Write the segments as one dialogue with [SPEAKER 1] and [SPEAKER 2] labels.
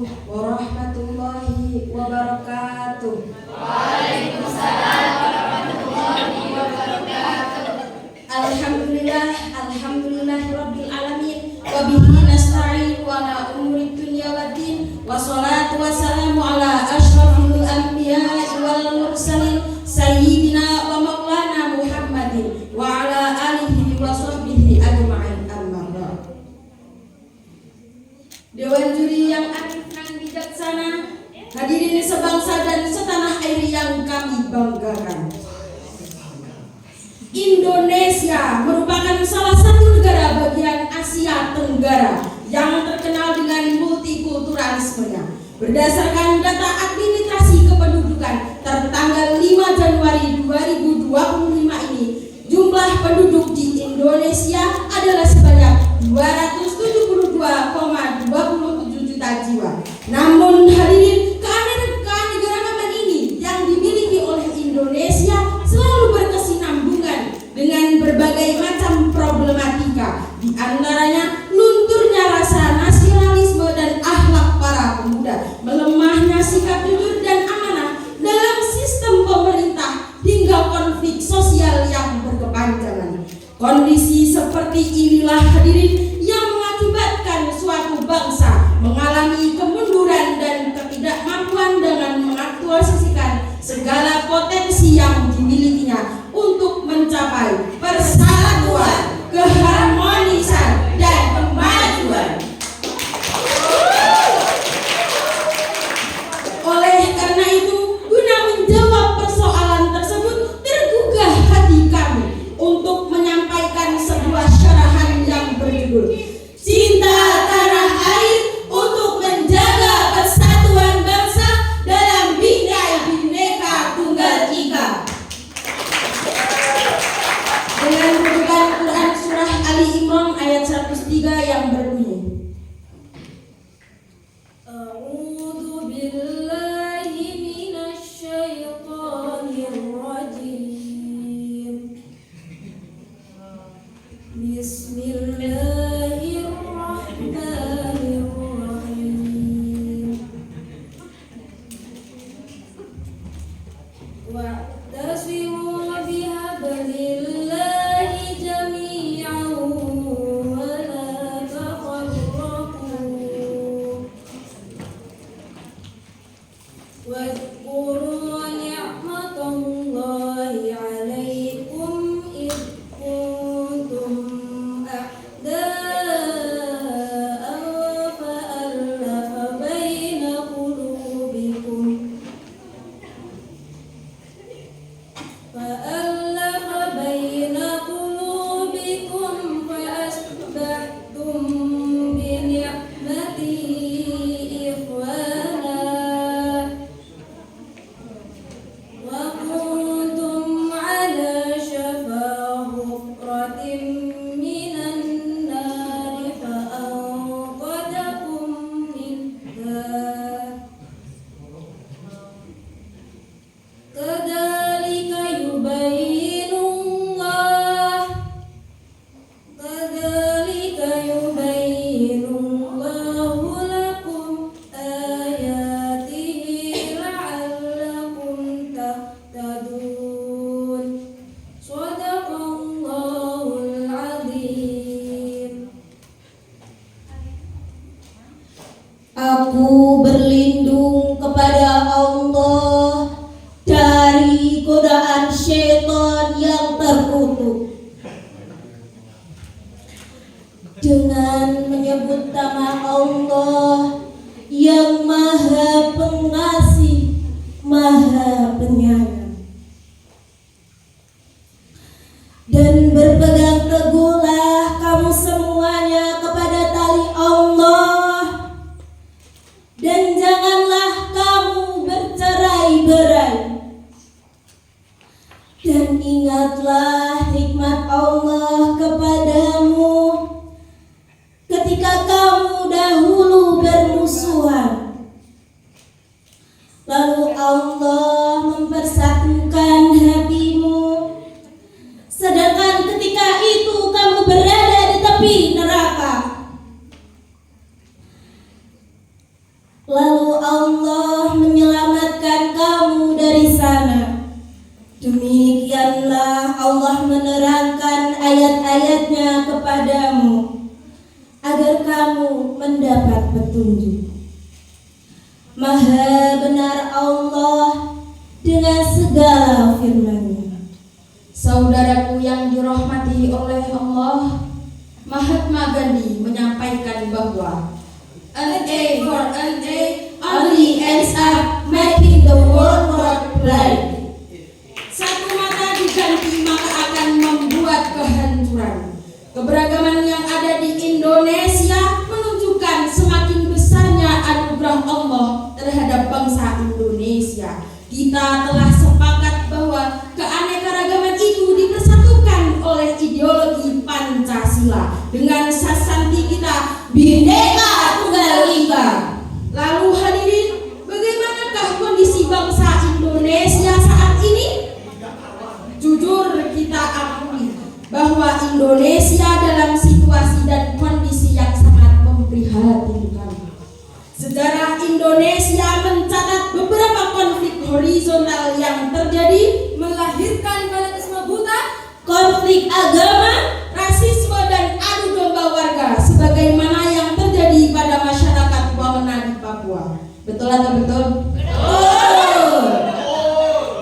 [SPEAKER 1] warahmatullahi wabarakatuh.
[SPEAKER 2] Waalaikumsalam warahmatullahi wabarakatuh.
[SPEAKER 1] Alhamdulillah rabbil alamin wa bihi nasta'in wa ala umuri dunya waddin wassalatu wassalamu ala asyrafil anbiya'i wal mursalin sayyidina wa maulana Muhammadin wa ala alihi wa sahbihi ajma'in. Amma ba'd. Dewan juri yang arif dan bijaksana, hadirin sebangsa dan setanah air yang kami banggakan. Indonesia merupakan salah satu negara bagian Asia Tenggara yang terkenal dengan multikulturalismenya. Berdasarkan data administrasi kependudukan tertanggal 5 Januari 2025 ini, jumlah penduduk di Indonesia adalah sebanyak 272,27 juta jiwa. Namun hadirin, keanekaragaman ini yang dimiliki oleh Indonesia selalu berkesinambungan dengan berbagai macam problematika, di antaranya lunturnya rasa nasionalisme dan akhlak para pemuda, melemahnya sikap jujur dan amanah dalam sistem pemerintah, hingga konflik sosial yang berkepanjangan. Kondisi seperti inilah hadirin yang mengakibatkan suatu bangsa mengalami kemunduran dan ketidakmampuan dalam mengaktualisasikan segala potensi yang dimilikinya untuk mencapai persatuan, keharmonisan, dan kemajuan. Oleh karena itu, guna menjawab persoalan tersebut, tergugah hati kami untuk menyampaikan sebuah syarahan yang berjudul Cinta Tanah Air untuk Menjaga Persatuan Bangsa dalam Bingkai Bhinneka Tunggal Ika. Dengan rujukan Quran Surah Ali Imran ayat 103 yang berbunyi, A'udzu billahi minasyaitonir rajim. Bismillahirrahmanirrahim. Wa'tasimu bihablillahi jami'an wa la tafarraqu. Wadhkuru ni'matallahi 'alaikum idh kuntum a'da'an fa'alafa baina qulubikum فأصبحتم بنعمته إخوانا وكنتم على شفا حفرة من النار فأنقذكم منها كذلك يبين الله لكم آياته لعلكم تهتدون. صدق الله العظيم.
[SPEAKER 3] Aku berlindung kepada Allah dari godaan syaitan yang terkutuk dengan menyebut nama Allah yang Maha Pengasih, Maha Penyayang, dan berpegang teguhlah kamu semuanya kepada tali Allah, dan janganlah kamu bercerai-berai. Dan ingatlah nikmat Allah kepadamu ketika kamu dahulu bermusuhan, lalu Allah mempersatukan hatimu, sedangkan ketika itu kamu berada di tepi neraka. Lalu Allah menyelamatkan kamu dari sana. Demikianlah Allah menerangkan ayat-ayatnya kepadamu agar kamu mendapat petunjuk. Maha benar Allah dengan segala firman-Nya.
[SPEAKER 1] Saudaraku yang dirahmati oleh Allah, Mahatma Gandhi menyampaikan bahwa an A for an A only ends up making the world more blind. Satu mata diganti maka akan membuat kehancuran. Keberagaman yang ada di Indonesia menunjukkan semakin besarnya anugerah Allah terhadap bangsa Indonesia. Kita telah sepakat bahwa keanekaragaman itu dipersatukan oleh ideologi Pancasila dengan sasanti kita Bhinneka Tunggal Ika. Lalu hadirin, bagaimanakah kondisi bangsa Indonesia saat ini? Jujur kita akui bahwa Indonesia dalam situasi dan kondisi yang sangat memprihatinkan. Sejarah Indonesia mencatat beberapa konflik horizontal yang terjadi, melahirkan fanatisme buta, konflik agama, rasisme dan adu domba warga, sebagaimana yang terjadi pada masyarakat Waona di Papua. Betul atau betul? Betul.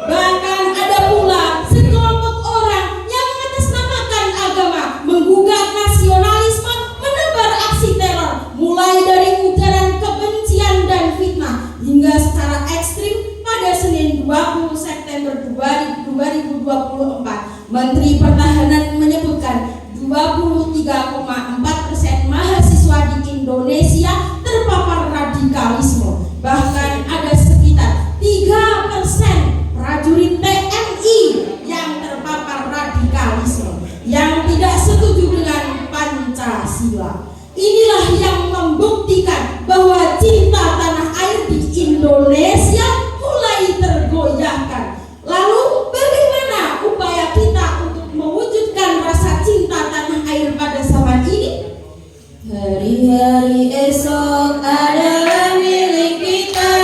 [SPEAKER 1] Bahkan ada pula sekelompok orang yang mengatasnamakan agama, menggugat nasionalisme, menebar aksi teror, mulai dari ujaran kebencian dan fitnah hingga secara ekstrim. Pada Senin 20 September 2024, Menteri Pertahanan menyebutkan 23,4% mahasiswa di Indonesia terpapar radikalisme. Bahkan ada sekitar 3% prajurit TNI yang terpapar radikalisme, yang tidak setuju dengan Pancasila. Inilah yang membuktikan bahwa cinta tanah air di Indonesia mulai tergoyahkan. Lalu bagaimana upaya kita untuk mewujudkan rasa cinta tanah air pada zaman ini? Hari-hari esok adalah milik kita,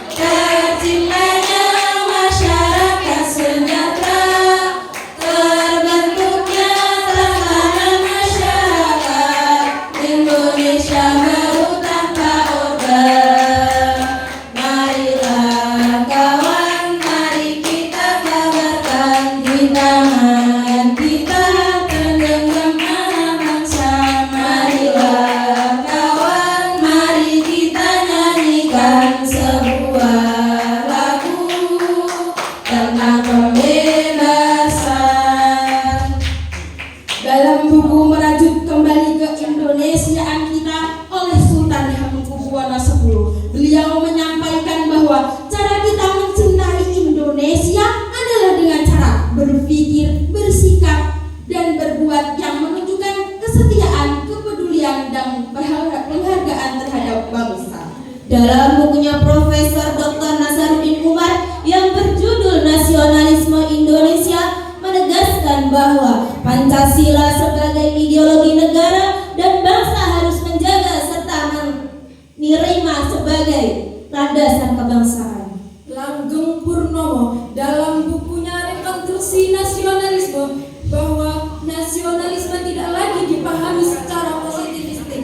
[SPEAKER 1] terciptanya masyarakat sejahtera, terbentuknya tatanan masyarakat Indonesia baru tanpa orba. Marilah kawan, mari kita kabarkan di tangan kita tergenggam anak bangsa. Marilah kawan, mari kita nyanyikan sebuah lagu tentang pembebasan. Dalam buku Merajut Kembali Keindonesiaan Kita oleh Sultan Hamengkubuwono X, beliau menyampaikan bahwa cara kita mencintai Indonesia adalah dengan cara berpikir, bersikap, dan berbuat yang menunjukkan kesetiaan, kepedulian, dan penghargaan terhadap bangsa.
[SPEAKER 3] Dalam bukunya Profesor Dr. Nasaruddin Umar yang berjudul Nasionalisme Indonesia menegaskan bahwa Pancasila sebagai ideologi negara dan bangsa harus menjaga serta menerima sebagai landasan kebangsaan.
[SPEAKER 2] Langgeng Purnomo dalam bukunya Rekonstruksi Nasionalisme bahwa nasionalisme tidak lagi dipahami secara positivistik,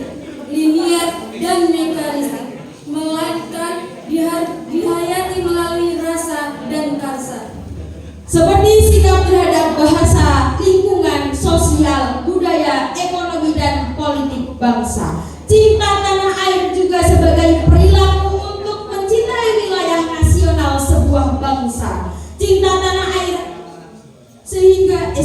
[SPEAKER 2] linier, dan mekanistik, melainkan dihayati melalui rasa dan karsa.
[SPEAKER 1] Seperti sikap terhadap bahasa, lingkungan, sosial, budaya, ekonomi, dan politik bangsa. Cinta tanah air juga sebagai perilaku untuk mencintai wilayah nasional sebuah bangsa. Cinta tanah air sehingga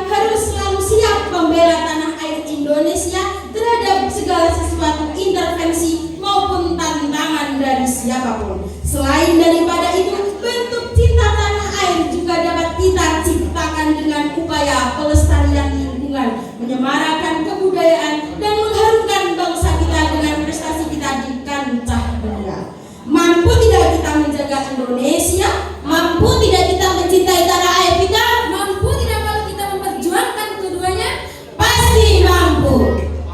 [SPEAKER 1] harus selalu siap membela tanah air Indonesia terhadap segala sesuatu intervensi maupun tantangan dari siapapun. Selain daripada itu, bentuk cinta tanah air juga dapat kita ciptakan dengan upaya pelestarian lingkungan, menyemarakan kebudayaan, dan mengharumkan bangsa kita dengan prestasi kita di kancah dunia. Mampu tidak kita menjaga Indonesia?
[SPEAKER 3] Mampu tidak kita mencintai tanah air kita?
[SPEAKER 2] Mampu tidak kalau kita memperjuangkan keduanya?
[SPEAKER 3] Pasti mampu.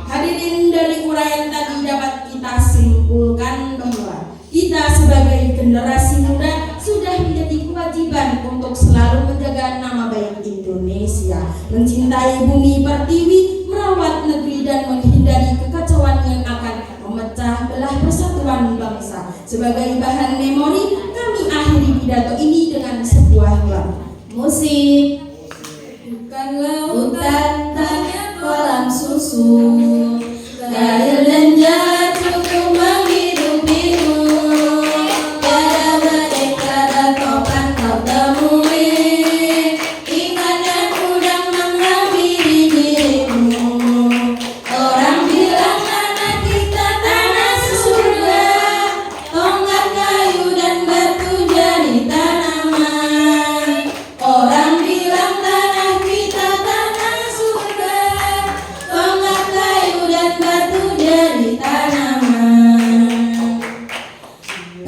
[SPEAKER 1] Hadirin, dari uraian tadi dapat kita simpulkan menyampaikan bahwa kita sebagai generasi muda sudah menjadi kewajiban untuk selalu menjaga nama baik Indonesia, mencintai bumi pertiwi, merawat negeri dan menghindari kekacauan yang akan memecah belah persatuan bangsa. Sebagai bahan memori, kami akhiri pidato ini dengan sebuah lagu.
[SPEAKER 3] Musik.
[SPEAKER 2] Bukan
[SPEAKER 3] Lautan tanya kolam susu, air dan jahat cukup menghidupimu. Tiada badai, tiada topan kau temui, ikan dan udang menghampiri dirimu. Orang bilang tanah kita tanah surga, tongkat kayu dan batu jadi tanaman. Orang bilang tanah kita tanah surga, tongkat kayu dan batu jadi tanaman.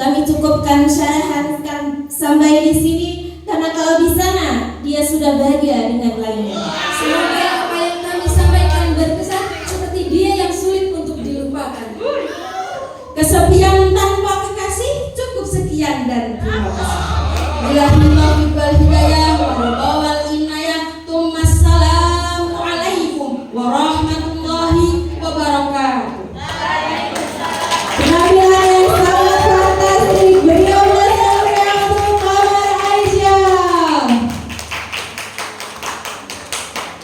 [SPEAKER 3] Kami cukupkan syarahan sampai di sini karena kalau di sana dia sudah bahagia dengan lainnya.
[SPEAKER 2] Semoga apa yang kami sampaikan berkesan seperti dia yang sulit untuk dilupakan.
[SPEAKER 1] Kesepian tanpa kekasih, cukup sekian dan terima kasih. Billahi taufiq wal hidayah wal inayah. Assalamualaikum warahmatullahi wabarakatuh.